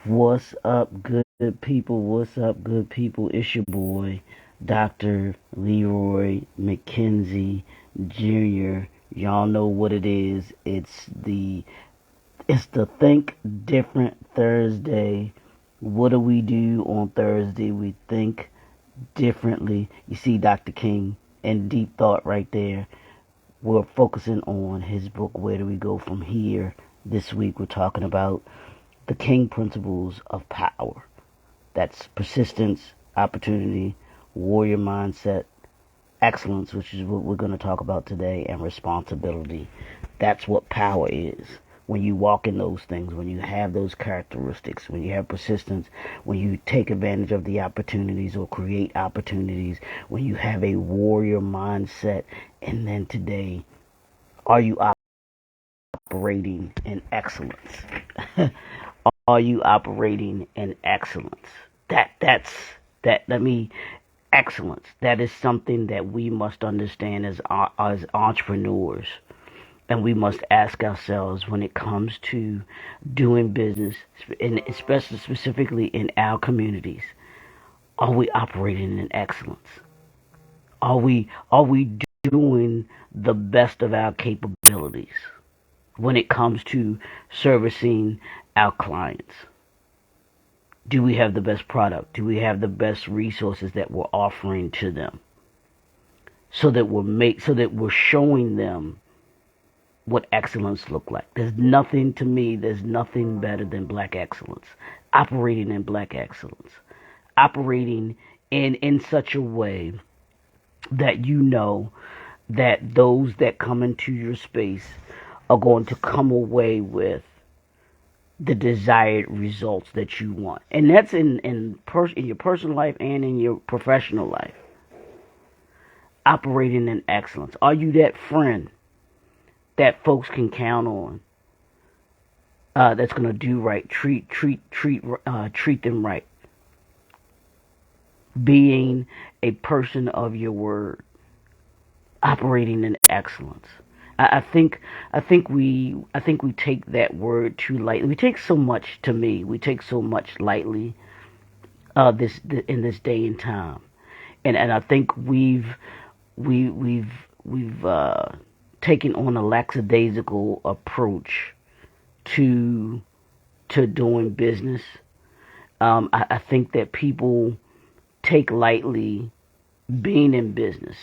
What's up, good people? What's up, good people? It's your boy, Dr. Leroy McKenzie Jr. Y'all know what it is. It's the Think Different Thursday. What do we do on Thursday? We think differently. You see Dr. King and deep thought right there. We're focusing on his book, Where Do We Go From Here? This week we're talking about the King Principles of Power. That's persistence, opportunity, warrior mindset, excellence, which is what we're going to talk about today, and responsibility. That's what power is. When you walk in those things, when you have those characteristics, when you have persistence, when you take advantage of the opportunities or create opportunities, when you have a warrior mindset, and then today, are you operating in excellence? Are you operating in excellence? Let me excellence. That is something that we must understand as entrepreneurs, and we must ask ourselves when it comes to doing business, and especially specifically in our communities. Are we operating in excellence? Are we doing the best of our capabilities when it comes to servicing our clients? Do we have the best product? Do we have the best resources that we're offering to them? So that we're showing them what excellence look like. There's nothing better than black excellence. Operating in black excellence. Operating in such a way that you know that those that come into your space are going to come away with the desired results that you want. And that's in your personal life and in your professional life. Operating in excellence. Are you that friend that folks can count on? That's gonna do right. Treat them right. Being a person of your word. Operating in excellence. I think we take that word too lightly. We take so much to me. We take so much lightly in this day and time, and I think we've taken on a lackadaisical approach to doing business. I think that people take lightly being in business.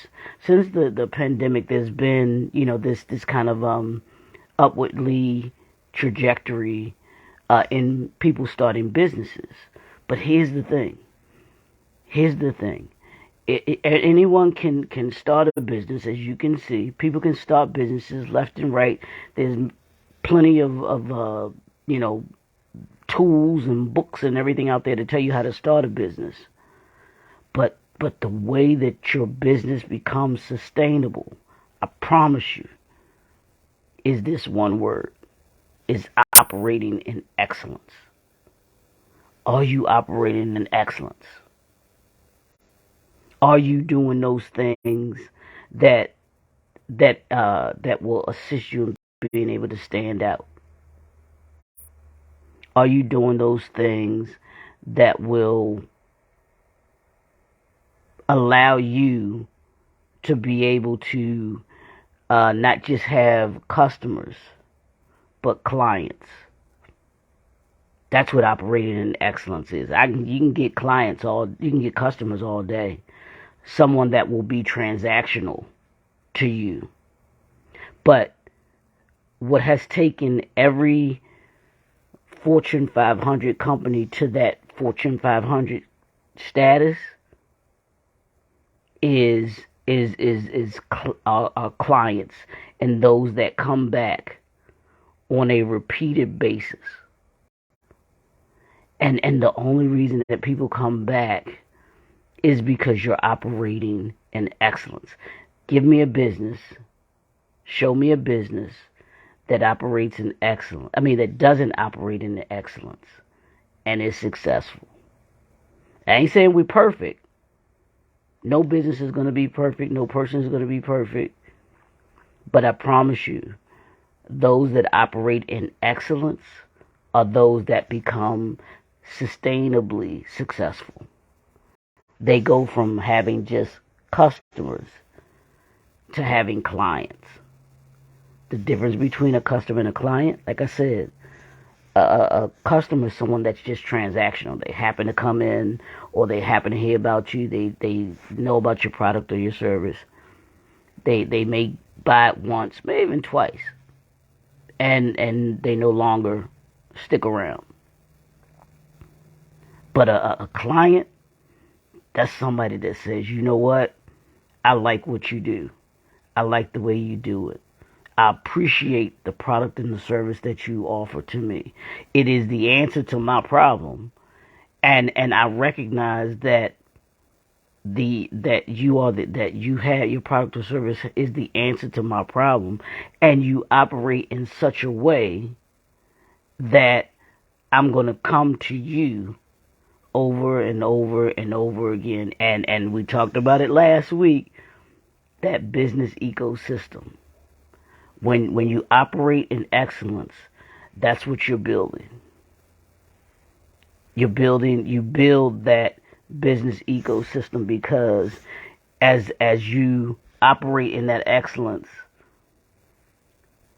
Since the pandemic, there's been this kind of upwardly trajectory in people starting businesses. But here's the thing. Anyone can start a business, as you can see. People can start businesses left and right. There's plenty of tools and books and everything out there to tell you how to start a business. But the way that your business becomes sustainable, I promise you, is this one word. Is operating in excellence. Are you operating in excellence? Are you doing those things that that will assist you in being able to stand out? Are you doing those things that will allow you to be able to not just have customers, but clients? That's what operating in excellence is. You can get you can get customers all day. Someone that will be transactional to you. But what has taken every Fortune 500 company to that Fortune 500 status is our clients and those that come back on a repeated basis. And the only reason that people come back is because you're operating in excellence. Give me a business, show me a business that operates in excellence. I mean, that doesn't operate in excellence and is successful. I ain't saying we're perfect. No business is going to be perfect. No person is going to be perfect. But I promise you, those that operate in excellence are those that become sustainably successful. They go from having just customers to having clients. The difference between a customer and a client, like I said, a customer is someone that's just transactional. They happen to come in, or they happen to hear about you. They know about your product or your service. They may buy it once, maybe even twice, and they no longer stick around. But a client, that's somebody that says, you know what, I like what you do. I like the way you do it. I appreciate the product and the service that you offer to me. It is the answer to my problem, and I recognize that that you have your product or service is the answer to my problem, and you operate in such a way that I'm going to come to you over and over and over again. And we talked about it last week, that business ecosystem. When you operate in excellence, that's what you're building. You build that business ecosystem, because as you operate in that excellence,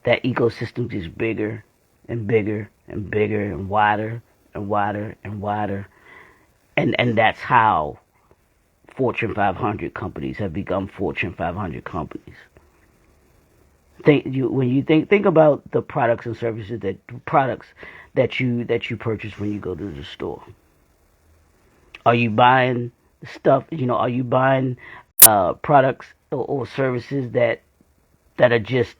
that ecosystem gets bigger and bigger and bigger and wider and wider and wider. And that's how Fortune 500 companies have become Fortune 500 companies. When you think about the products and services that you purchase when you go to the store. Are you buying stuff? Are you buying products or services that are just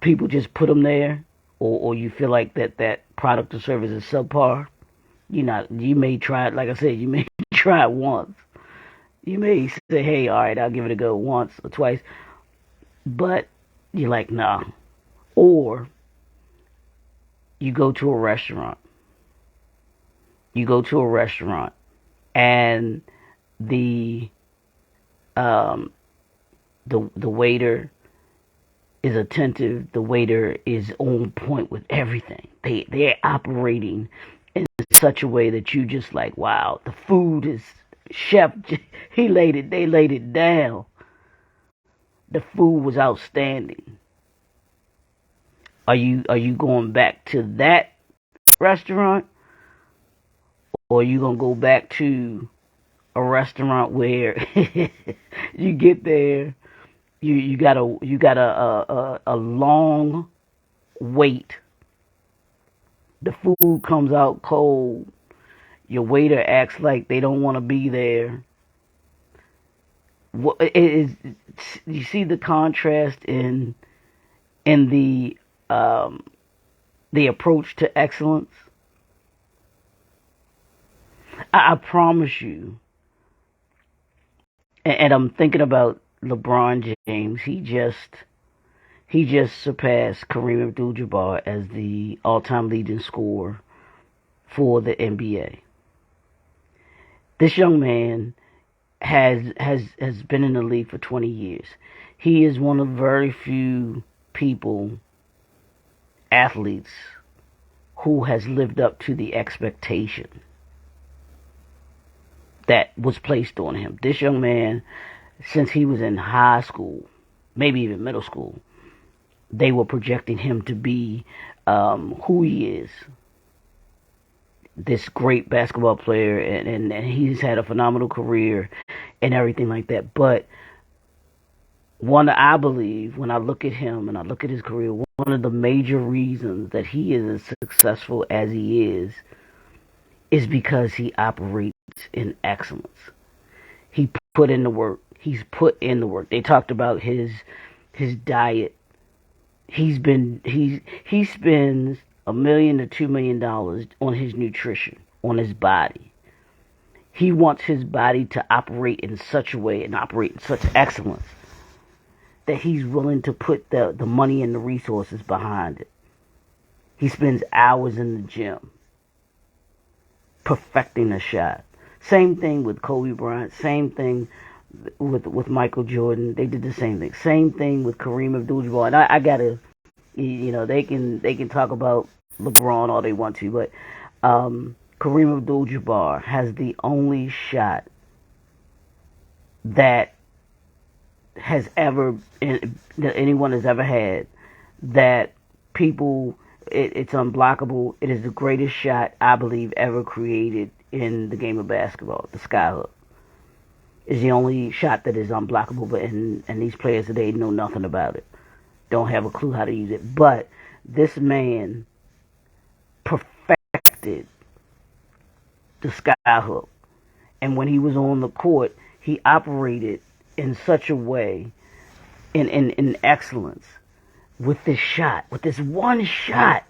people just put them there, or you feel like that product or service is subpar? You may try it. Like I said, you may try it once. You may say, hey, all right, I'll give it a go once or twice, but you're like, nah. Or you go to a restaurant. And the waiter is attentive. The waiter is on point with everything. They're operating in such a way that you just like, wow, the food is chef. They laid it down. The food was outstanding. Are you going back to that restaurant, or are you gonna go back to a restaurant where you get there, you got a long wait. The food comes out cold. Your waiter acts like they don't want to be there. You see the contrast in the approach to excellence? I promise you, and I'm thinking about LeBron James. He just surpassed Kareem Abdul-Jabbar as the all-time leading scorer for the NBA. This young man has been in the league for 20 years. He is one of very few athletes, who has lived up to the expectation that was placed on him. This young man, since he was in high school, maybe even middle school, they were projecting him to be who he is. This great basketball player, and he's had a phenomenal career and everything like that. But I believe, when I look at him and I look at his career, one of the major reasons that he is as successful as he is because he operates in excellence. He put in the work. He's put in the work. They talked about his diet. He spends $1 million to $2 million on his nutrition, on his body. He wants his body to operate in such a way and operate in such excellence that he's willing to put the money and the resources behind it. He spends hours in the gym perfecting a shot. Same thing with Kobe Bryant. Same thing with Michael Jordan. They did the same thing. Same thing with Kareem Abdul-Jabbar. And I gotta, they can talk about LeBron all they want to, but Kareem Abdul-Jabbar has the only shot that has ever that anyone has ever had that people it's unblockable. It is the greatest shot I believe ever created in the game of basketball. The skyhook is the only shot that is unblockable, but and these players today know nothing about it, don't have a clue how to use it. But this man perfected the skyhook, and when he was on the court, he operated in such a way, in excellence, with this shot, with this one shot.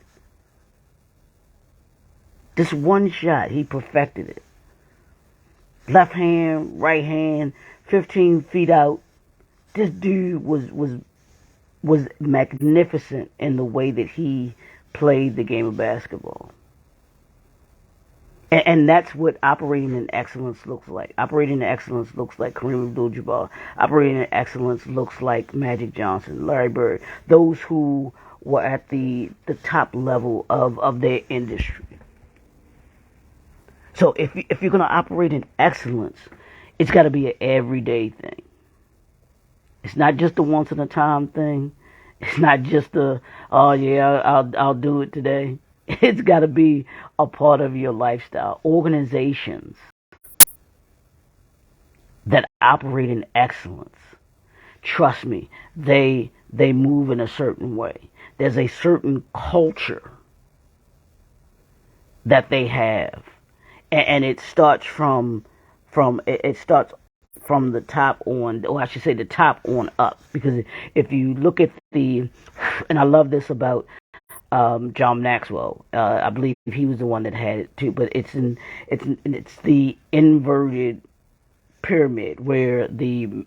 This one shot, he perfected it. Left hand, right hand, 15 feet out. This dude was magnificent in the way that he played the game of basketball. And that's what operating in excellence looks like. Operating in excellence looks like Kareem Abdul-Jabbar. Operating in excellence looks like Magic Johnson, Larry Bird, those who were at the top level of their industry. So if you're going to operate in excellence, it's got to be an everyday thing. It's not just a once in a time thing. It's not just a, oh yeah, I'll do it today. It's got to be a part of your lifestyle. Organizations that operate in excellence, trust me, they move in a certain way. There's a certain culture that they have, and it starts from the top on, or I should say the top on up. Because if you look at and I love this about John Maxwell. I believe he was the one that had it too, but it's the inverted pyramid where the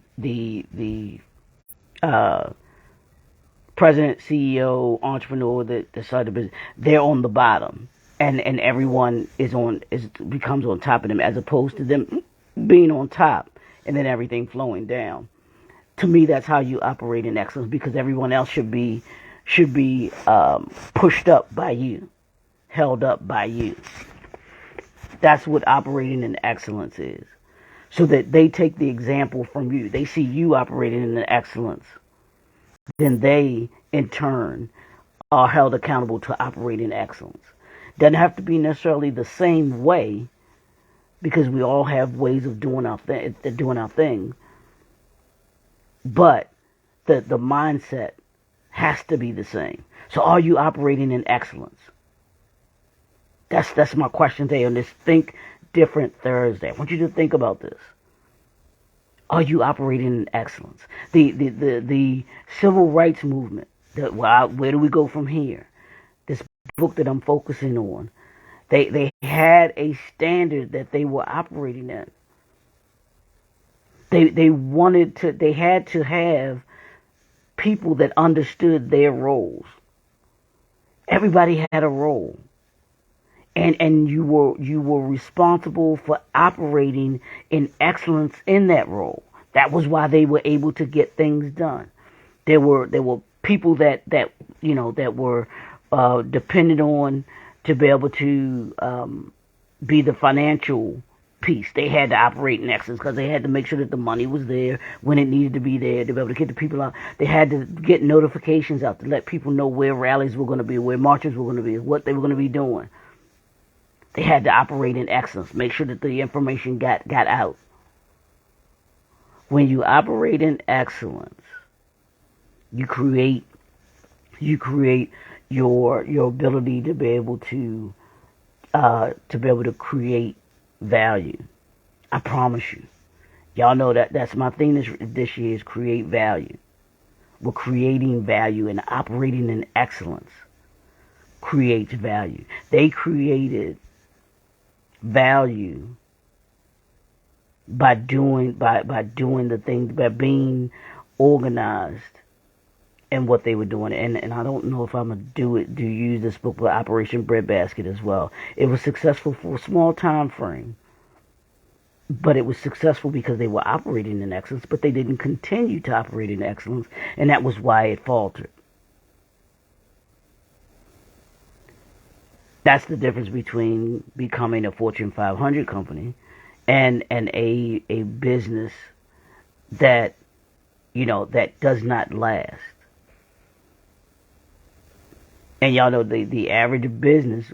president, CEO, entrepreneur that started the business, they're on the bottom, and everyone becomes on top of them, as opposed to them being on top and then everything flowing down. To me, that's how you operate in excellence, because everyone else should be pushed up by you, held up by you. That's what operating in excellence is. So that they take the example from you. They see you operating in excellence. Then they, in turn, are held accountable to operate in excellence. Doesn't have to be necessarily the same way, because we all have ways of doing our thing. But the mindset has to be the same. So are you operating in excellence? That's my question today on this Think Different Thursday. I want you to think about this. Are you operating in excellence? The civil rights movement. Where do we go from here? This book that I'm focusing on. They had a standard that they were operating in. They had to have people that understood their roles. Everybody had a role. And you were responsible for operating in excellence in that role. That was why they were able to get things done. There were people that were dependent on to be able to be the financial piece. They had to operate in excellence because they had to make sure that the money was there when it needed to be there to be able to get the people out. They had to get notifications out to let people know where rallies were going to be, where marches were going to be, what they were going to be doing. They had to operate in excellence, make sure that the information got out. When you operate in excellence, you create your ability to be able to create value. I promise you. Y'all know that's my thing this year is create value. We're creating value, and operating in excellence creates value. They created value by doing the things, by being organized in what they were doing. And I don't know if I'm gonna use this book, but Operation Breadbasket as well. It was successful for a small time frame, but it was successful because they were operating in excellence, but they didn't continue to operate in excellence, and that was why it faltered. That's the difference between becoming a Fortune 500 company and a business that, that does not last. And y'all know the average business,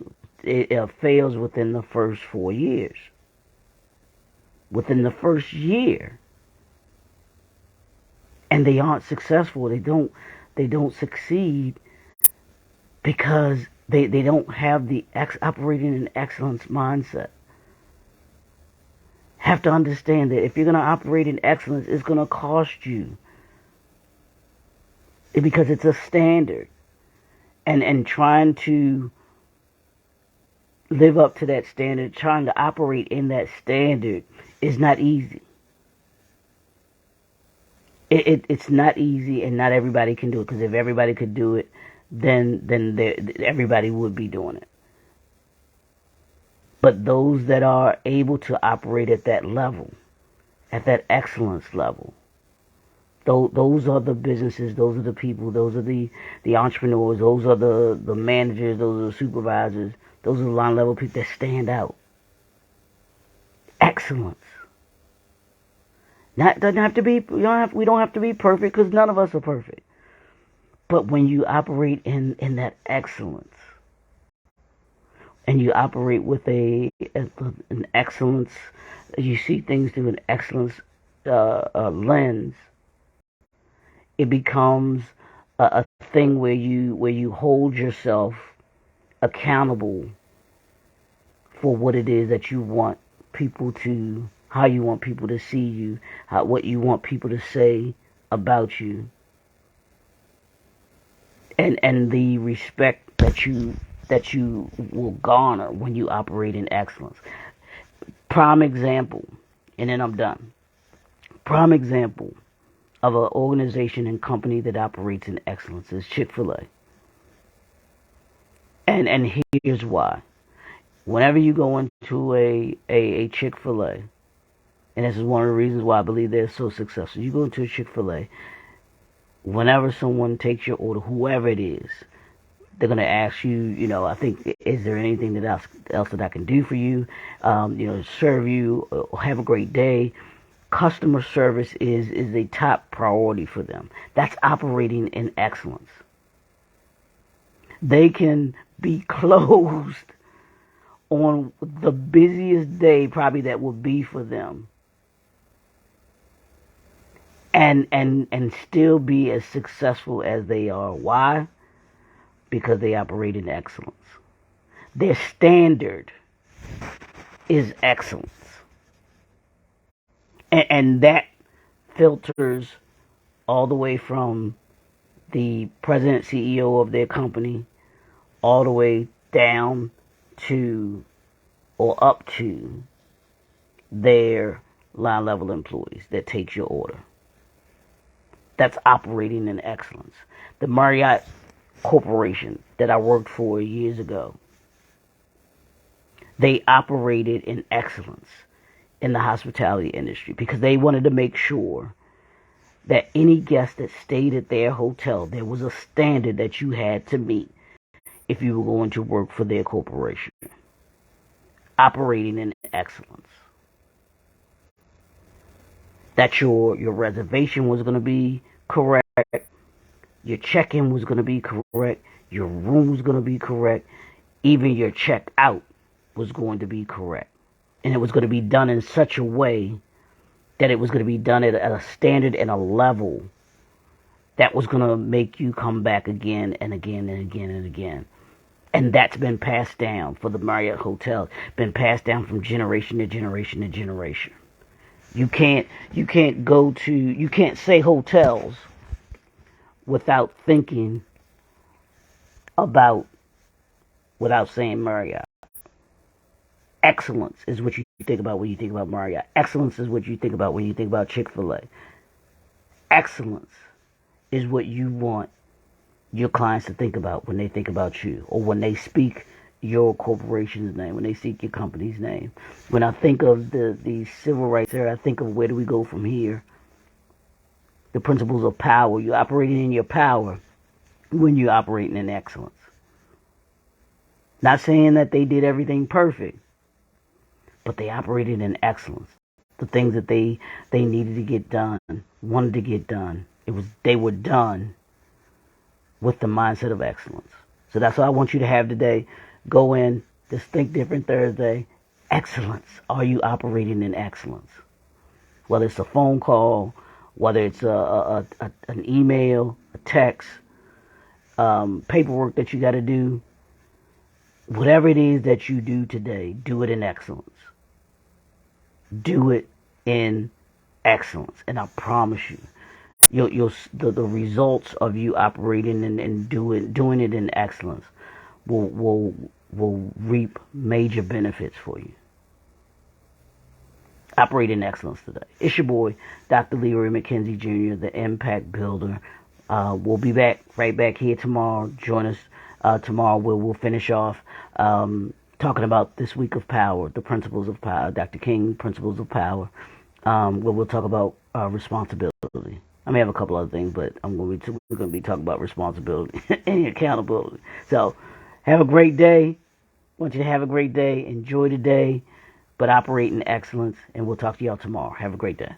it fails within the first 4 years. Within the first year. And they aren't successful. They don't succeed because they don't have the operating in excellence mindset. Have to understand that if you're going to operate in excellence, it's going to cost you. Because it's a standard. And trying to live up to that standard, trying to operate in that standard is not easy. It's not easy, and not everybody can do it. Because if everybody could do it, then everybody would be doing it. But those that are able to operate at that level, at that excellence level, those are the businesses, those are the people, those are the entrepreneurs, those are the managers, those are the supervisors, those are the line level people that stand out. Excellence. Doesn't have to be. We don't have to be perfect, because none of us are perfect. But when you operate in that excellence, and you operate with an excellence, you see things through an excellence lens, it becomes a thing where you hold yourself accountable for what it is that you want people to, how you want people to see you, what you want people to say about you, and the respect that you will garner when you operate in excellence. Prime example, and then I'm done. Prime example of an organization and company that operates in excellence is Chick-fil-A. And here's why. Whenever you go into a Chick-fil-A, and this is one of the reasons why I believe they're so successful. You go into a Chick-fil-A, whenever someone takes your order, whoever it is, they're going to ask you, I think, is there anything else that I can do for you? Serve you, have a great day. Customer service is a top priority for them. That's operating in excellence. They can be closed on the busiest day probably that will be for them, and still be as successful as they are. Why? Because they operate in excellence. Their standard is excellence. And that filters all the way from the president, CEO of their company, all the way down to or up to their line level employees that take your order. That's operating in excellence. The Marriott Corporation that I worked for years ago, they operated in excellence in the hospitality industry because they wanted to make sure that any guest that stayed at their hotel, there was a standard that you had to meet if you were going to work for their corporation. Operating in excellence. That your reservation was going to be correct, your check-in was going to be correct, your room was going to be correct, even your check-out was going to be correct. And it was going to be done in such a way that it was going to be done at a standard and a level that was going to make you come back again and again and again and again. And that's been passed down for the Marriott Hotel, been passed down from generation to generation to generation. You can't say hotels without thinking about, without saying Marriott. Excellence is what you think about when you think about Marriott. Excellence is what you think about when you think about Chick-fil-A. Excellence is what you want your clients to think about when they think about you, or when they speak your corporation's name, when they speak your company's name. When I think of the civil rights era, I think of where do we go from here? The principles of power. You're operating in your power when you're operating in excellence. Not saying that they did everything perfect, but they operated in excellence. The things that they needed to get done, wanted to get done, they were done with the mindset of excellence. So that's what I want you to have today. Go in, just think different Thursday. Excellence. Are you operating in excellence? Whether it's a phone call, whether it's an email, a text, paperwork that you got to do, whatever it is that you do today, do it in excellence. Do it in excellence, and I promise you, the results of you operating and doing it in excellence will reap major benefits for you. Operate in excellence today. It's your boy, Dr. Leroy McKenzie Jr., the Impact Builder. We'll be right back here tomorrow. Join us tomorrow where we'll finish off talking about this week of power, the principles of power, Dr. King, Principles of Power, where we'll talk about responsibility. I may have a couple other things, but we're going to be talking about responsibility and accountability. So have a great day. I want you to have a great day. Enjoy the day, but operate in excellence, and we'll talk to y'all tomorrow. Have a great day.